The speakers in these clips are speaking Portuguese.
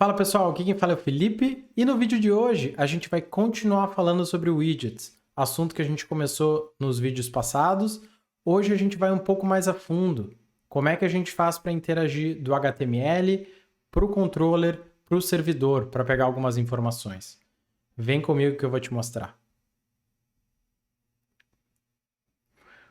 Fala pessoal, aqui quem fala é o Felipe e no vídeo de hoje a gente vai continuar falando sobre widgets, assunto que a gente começou nos vídeos passados. Hoje a gente vai um pouco mais a fundo. Como é que a gente faz para interagir do HTML para o controller, para o servidor, para pegar algumas informações. Vem comigo que eu vou te mostrar.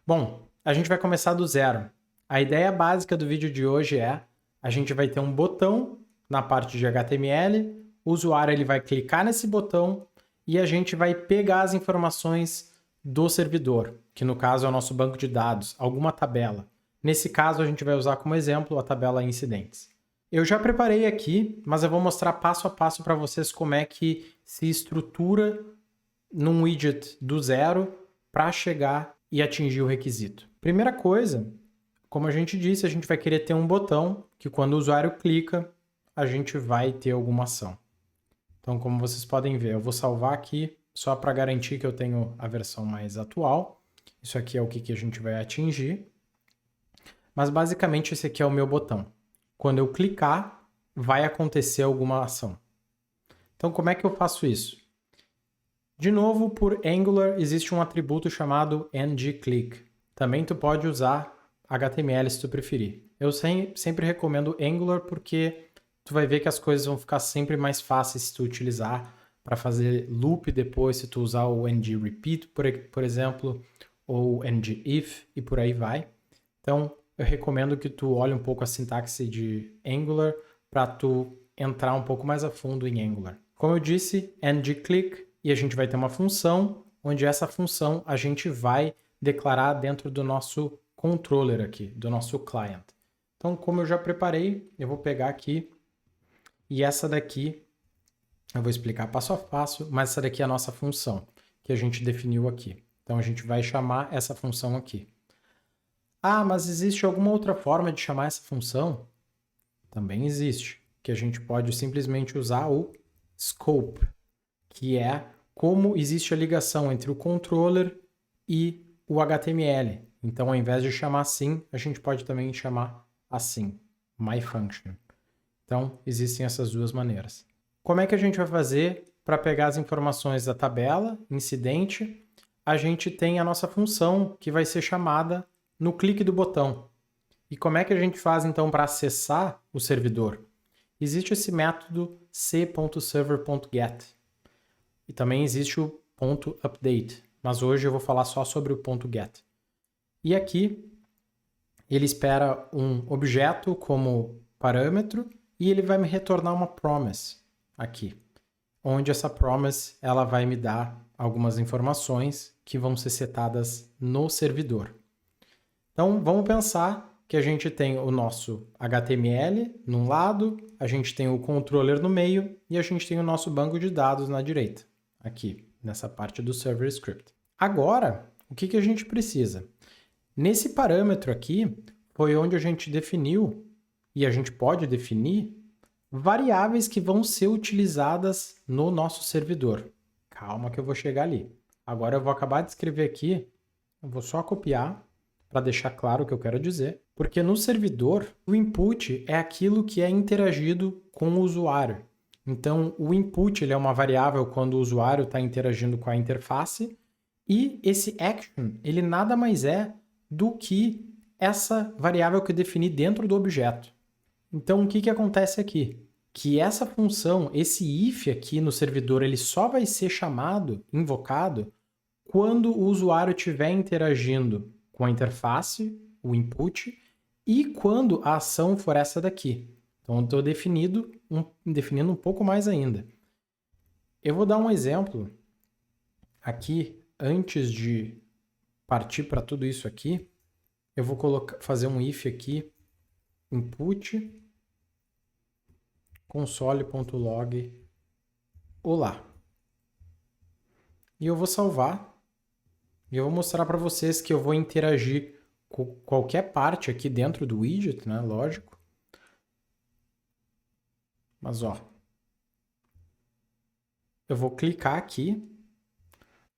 Bom, a gente vai começar do zero. A ideia básica do vídeo de hoje é a gente vai ter um botão na parte de HTML, o usuário ele vai clicar nesse botão e a gente vai pegar as informações do servidor, que no caso é o nosso banco de dados, alguma tabela. Nesse caso, a gente vai usar como exemplo a tabela incidentes. Eu já preparei aqui, mas eu vou mostrar passo a passo para vocês como é que se estrutura num widget do zero para chegar e atingir o requisito. Primeira coisa, como a gente disse, a gente vai querer ter um botão que quando o usuário clica, a gente vai ter alguma ação. Então, como vocês podem ver, eu vou salvar aqui só para garantir que eu tenho a versão mais atual. Isso aqui é o que a gente vai atingir. Mas basicamente esse aqui é o meu botão. Quando eu clicar, vai acontecer alguma ação. Então, como é que eu faço isso? De novo, por Angular, existe um atributo chamado ngClick. Também tu pode usar HTML se tu preferir. Eu sempre recomendo Angular porque tu vai ver que as coisas vão ficar sempre mais fáceis se tu utilizar para fazer loop depois, se tu usar o ngRepeat, por exemplo, ou ngIf e por aí vai. Então, eu recomendo que tu olhe um pouco a sintaxe de Angular para tu entrar um pouco mais a fundo em Angular. Como eu disse, ngClick, e a gente vai ter uma função, onde essa função a gente vai declarar dentro do nosso controller aqui, do nosso client. Então, como eu já preparei, eu vou pegar aqui e essa daqui, eu vou explicar passo a passo, mas essa daqui é a nossa função, que a gente definiu aqui. Então, a gente vai chamar essa função aqui. Ah, mas existe alguma outra forma de chamar essa função? Também existe, que a gente pode simplesmente usar o scope, que é como existe a ligação entre o controller e o HTML. Então, ao invés de chamar assim, a gente pode também chamar assim, myFunction. Então, existem essas duas maneiras. Como é que a gente vai fazer para pegar as informações da tabela, incidente? A gente tem a nossa função que vai ser chamada no clique do botão. E como é que a gente faz então para acessar o servidor? Existe esse método c.server.get e também existe o .update, mas hoje eu vou falar só sobre o .get. E aqui ele espera um objeto como parâmetro e ele vai me retornar uma promise aqui, onde essa promise ela vai me dar algumas informações que vão ser setadas no servidor. Então, vamos pensar que a gente tem o nosso HTML num lado, a gente tem o controller no meio e a gente tem o nosso banco de dados na direita, aqui, nessa parte do server script. Agora, o que a gente precisa? Nesse parâmetro aqui, foi onde a gente definiu, e a gente pode definir, variáveis que vão ser utilizadas no nosso servidor. Calma que eu vou chegar ali. Agora eu vou acabar de escrever aqui, eu vou só copiar para deixar claro o que eu quero dizer, porque no servidor o input é aquilo que é interagido com o usuário. Então o input ele é uma variável quando o usuário está interagindo com a interface e esse action ele nada mais é do que essa variável que eu defini dentro do objeto. Então, o que acontece aqui? Que essa função, esse if aqui no servidor, ele só vai ser chamado, invocado, quando o usuário estiver interagindo com a interface, o input, e quando a ação for essa daqui. Então, eu estou definindo um pouco mais ainda. Eu vou dar um exemplo aqui, antes de partir para tudo isso aqui, eu vou fazer um if aqui, input console.log olá. E eu vou salvar e eu vou mostrar para vocês que eu vou interagir com qualquer parte aqui dentro do widget, né? Lógico. Mas ó, eu vou clicar aqui.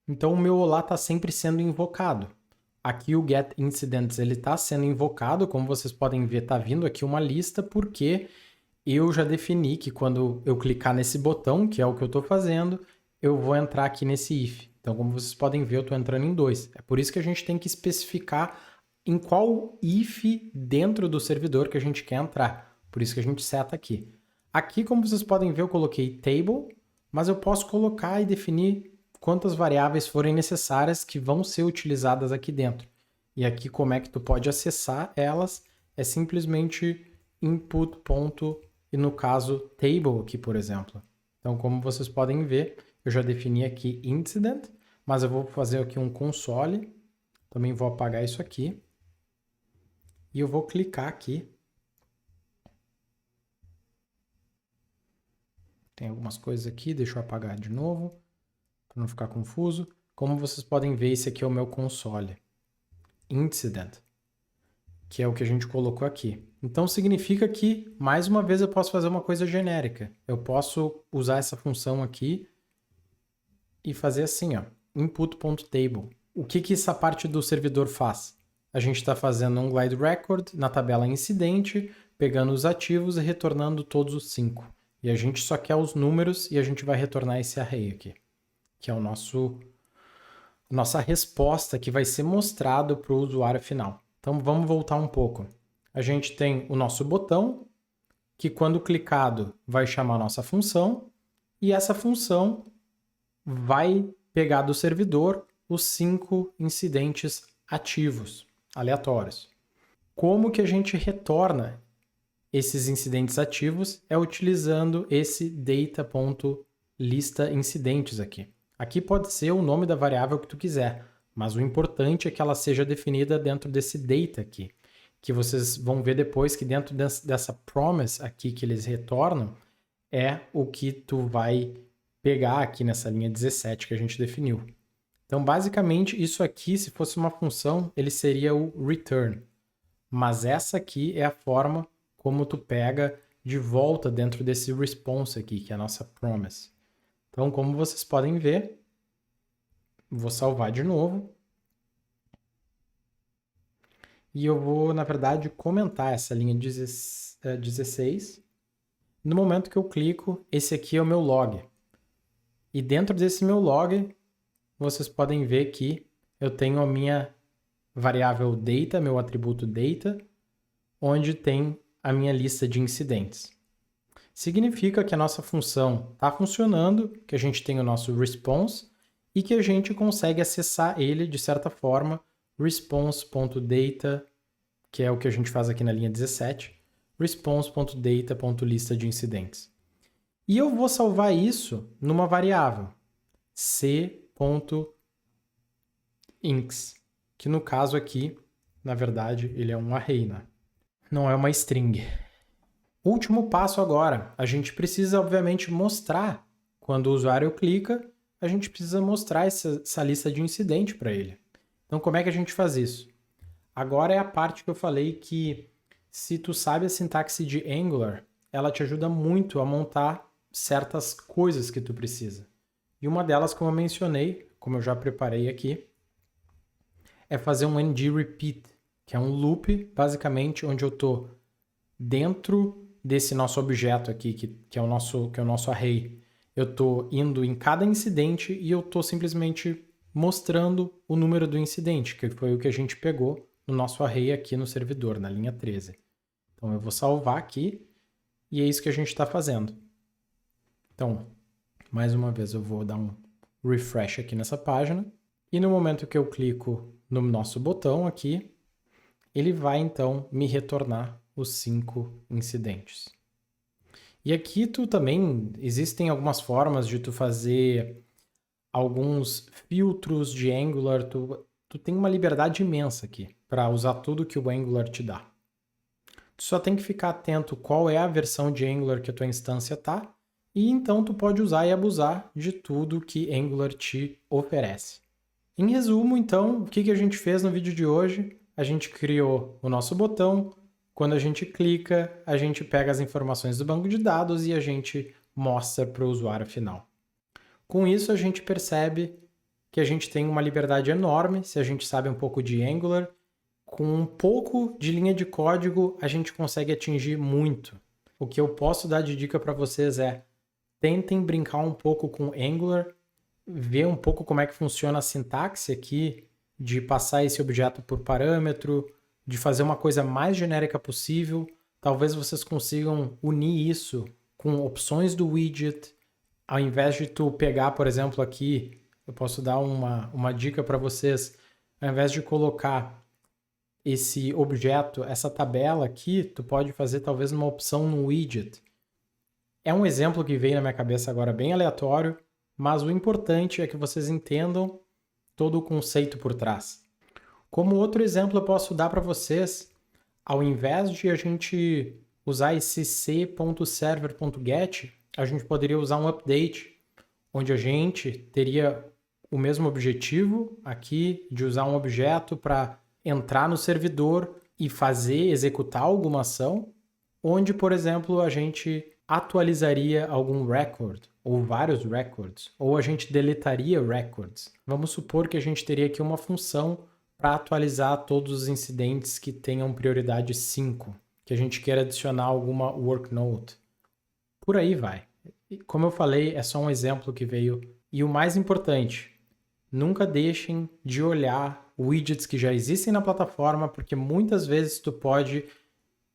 Então o meu olá está sempre sendo invocado. Aqui o getIncidents ele está sendo invocado, como vocês podem ver, está vindo aqui uma lista porque eu já defini que quando eu clicar nesse botão, que é o que eu estou fazendo, eu vou entrar aqui nesse if. Então, como vocês podem ver, eu estou entrando em 2. É por isso que a gente tem que especificar em qual if dentro do servidor que a gente quer entrar. Por isso que a gente seta aqui. Aqui, como vocês podem ver, eu coloquei table, mas eu posso colocar e definir quantas variáveis forem necessárias que vão ser utilizadas aqui dentro. E aqui, como é que tu pode acessar elas, é simplesmente input. E no caso, table aqui, por exemplo. Então, como vocês podem ver, eu já defini aqui incident, mas eu vou fazer aqui um console. Também vou apagar isso aqui. E eu vou clicar aqui. Tem algumas coisas aqui, deixa eu apagar de novo, para não ficar confuso. Como vocês podem ver, esse aqui é o meu console. Incident, que é o que a gente colocou aqui. Então significa que, mais uma vez, eu posso fazer uma coisa genérica. Eu posso usar essa função aqui e fazer assim, ó, input.table. O que essa parte do servidor faz? A gente está fazendo um glide record na tabela incidente, pegando os ativos e retornando todos os 5. E a gente só quer os números e a gente vai retornar esse array aqui, que é o nossa resposta que vai ser mostrado para o usuário final. Então vamos voltar um pouco. A gente tem o nosso botão, que quando clicado vai chamar a nossa função, e essa função vai pegar do servidor os 5 incidentes ativos, aleatórios. Como que a gente retorna esses incidentes ativos? É utilizando esse data.listaIncidentes aqui. Aqui pode ser o nome da variável que tu quiser, mas o importante é que ela seja definida dentro desse data aqui, que vocês vão ver depois que dentro dessa promise aqui que eles retornam, é o que tu vai pegar aqui nessa linha 17 que a gente definiu. Então, basicamente, isso aqui, se fosse uma função, ele seria o return. Mas essa aqui é a forma como tu pega de volta dentro desse response aqui, que é a nossa promise. Então, como vocês podem ver, vou salvar de novo. E eu vou, na verdade, comentar essa linha 16. No momento que eu clico, esse aqui é o meu log. E dentro desse meu log, vocês podem ver que eu tenho a minha variável data, meu atributo data, onde tem a minha lista de incidentes. Significa que a nossa função está funcionando, que a gente tem o nosso response e que a gente consegue acessar ele de certa forma, response.data, que é o que a gente faz aqui na linha 17, response.data.lista de incidentes. E eu vou salvar isso numa variável, c.incs, que no caso aqui, na verdade, ele é um array, né? Não é uma string. Último passo agora, a gente precisa, obviamente, mostrar, quando o usuário clica, a gente precisa mostrar essa lista de incidente para ele. Então, como é que a gente faz isso? Agora é a parte que eu falei que, se tu sabe a sintaxe de Angular, ela te ajuda muito a montar certas coisas que tu precisa. E uma delas, como eu mencionei, como eu já preparei aqui, é fazer um ndRepeat, que é um loop, basicamente, onde eu estou dentro desse nosso objeto aqui, que é o nosso array. Eu estou indo em cada incidente e eu estou simplesmente mostrando o número do incidente, que foi o que a gente pegou no nosso array aqui no servidor, na linha 13. Então eu vou salvar aqui e é isso que a gente está fazendo. Então, mais uma vez eu vou dar um refresh aqui nessa página e no momento que eu clico no nosso botão aqui, ele vai então me retornar os 5 incidentes. E aqui existem algumas formas de tu fazer alguns filtros de Angular, tu tem uma liberdade imensa aqui para usar tudo que o Angular te dá. Tu só tem que ficar atento qual é a versão de Angular que a tua instância tá, e então tu pode usar e abusar de tudo que Angular te oferece. Em resumo, então, o que a gente fez no vídeo de hoje? A gente criou o nosso botão. Quando a gente clica, a gente pega as informações do banco de dados e a gente mostra para o usuário final. Com isso, a gente percebe que a gente tem uma liberdade enorme, se a gente sabe um pouco de Angular. Com um pouco de linha de código, a gente consegue atingir muito. o que eu posso dar de dica para vocês é tentem brincar um pouco com Angular, ver um pouco como é que funciona a sintaxe aqui, de passar esse objeto por parâmetro, de fazer uma coisa mais genérica possível. Talvez vocês consigam unir isso com opções do widget, ao invés de tu pegar, por exemplo, aqui, eu posso dar uma dica para vocês, ao invés de colocar esse objeto, essa tabela aqui, tu pode fazer talvez uma opção no widget. É um exemplo que veio na minha cabeça agora bem aleatório, mas o importante é que vocês entendam todo o conceito por trás. Como outro exemplo eu posso dar para vocês, ao invés de a gente usar esse c.server.get, a gente poderia usar um update, onde a gente teria o mesmo objetivo aqui de usar um objeto para entrar no servidor e executar alguma ação, onde, por exemplo, a gente atualizaria algum record, ou vários records, ou a gente deletaria records. Vamos supor que a gente teria aqui uma função para atualizar todos os incidentes que tenham prioridade 5, que a gente queira adicionar alguma worknote. Por aí vai. Como eu falei, é só um exemplo que veio. E o mais importante, nunca deixem de olhar widgets que já existem na plataforma, porque muitas vezes tu pode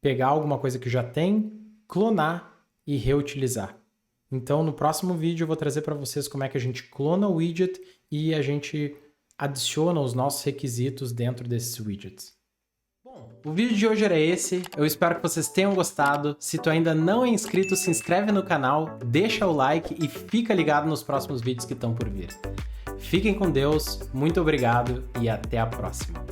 pegar alguma coisa que já tem, clonar e reutilizar. Então, no próximo vídeo eu vou trazer para vocês como é que a gente clona o widget e a gente adiciona os nossos requisitos dentro desses widgets. Bom, o vídeo de hoje era esse. Eu espero que vocês tenham gostado. Se tu ainda não é inscrito, se inscreve no canal, deixa o like e fica ligado nos próximos vídeos que estão por vir. Fiquem com Deus, muito obrigado e até a próxima.